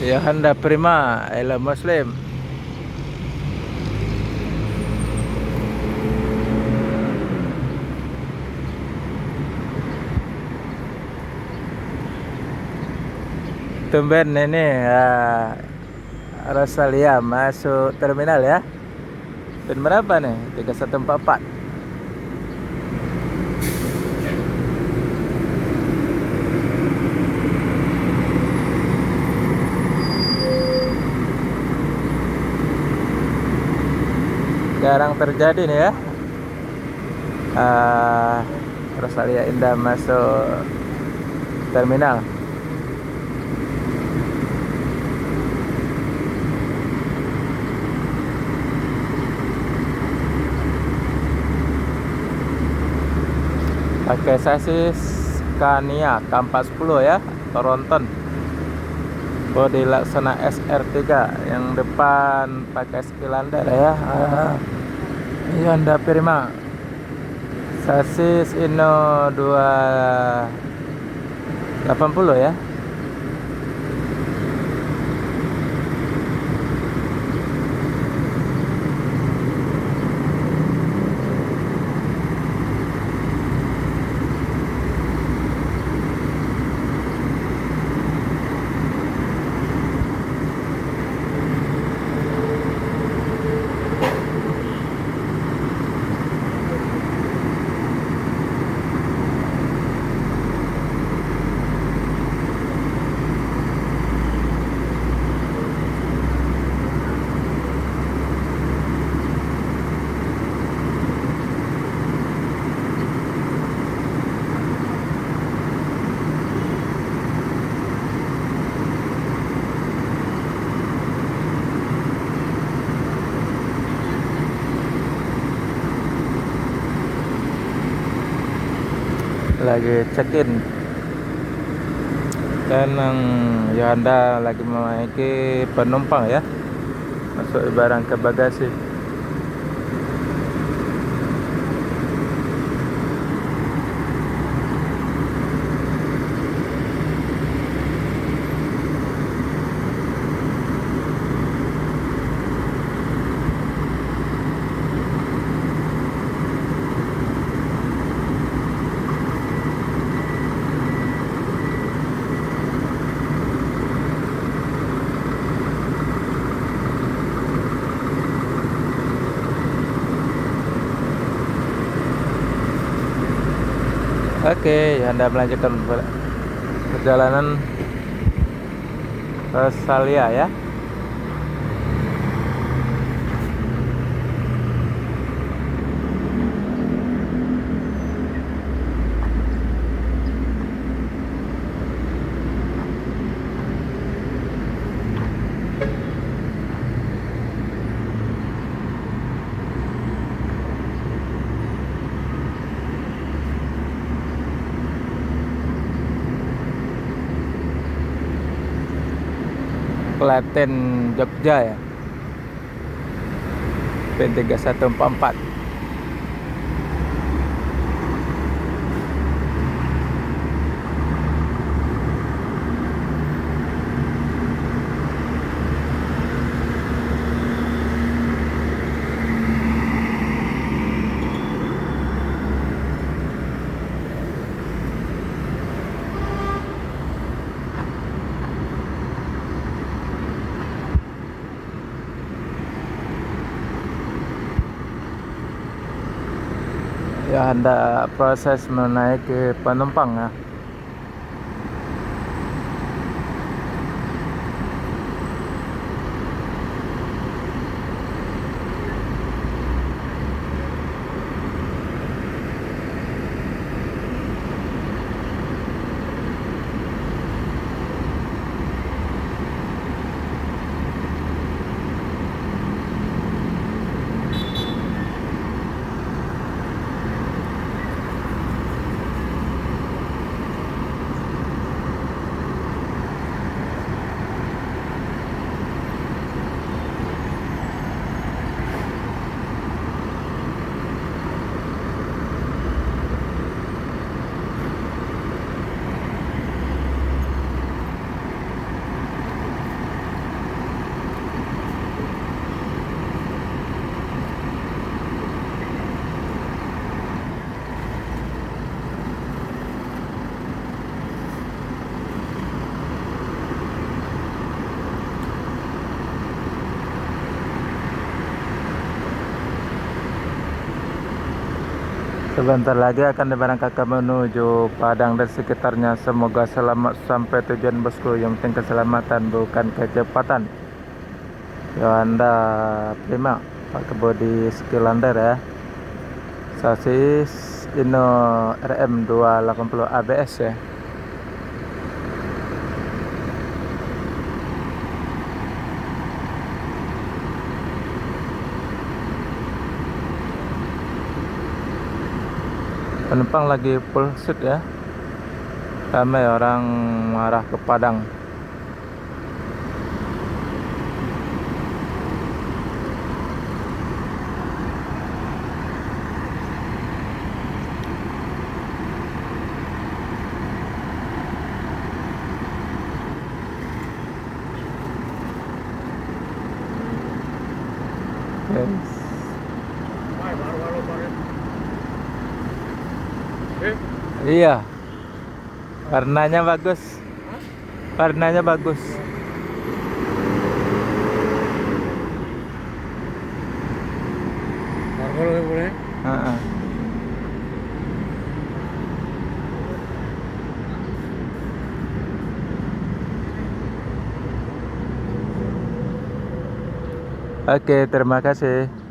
Ya Honda Prima, Elo Muslim. Tumben ini Rosalia masuk terminal ya. Pin berapa nih? 3144. Jarang terjadi nih ya. Rosalia Indah masuk terminal. Pakai sasis Scania K40 ya, Toronton. Bodi laksana SR3, yang depan pakai Skilander ya. Honda Prima. Sasis Inno 280 ya. Lagi check-in dan Honda lagi menaiki penumpang ya, masuk barang ke bagasi. Oke, Anda melanjutkan perjalanan Rosalia ya. Klaten Jogja ya. P3144. Ya, Anda proses menaiki penumpang ya. Sebentar lagi akan diberangkatkan menuju Padang dan sekitarnya. Semoga selamat sampai tujuan bosku. Yang penting keselamatan bukan kecepatan. Yohanda Prima pakai bodi Skilander ya. Sasis Inno RM 280 ABS ya. Penumpang lagi full seat ya. Ramai orang arah ke Padang. Yes. Iya, warnanya bagus. Warnanya bagus. Heeh. Oke, terima kasih.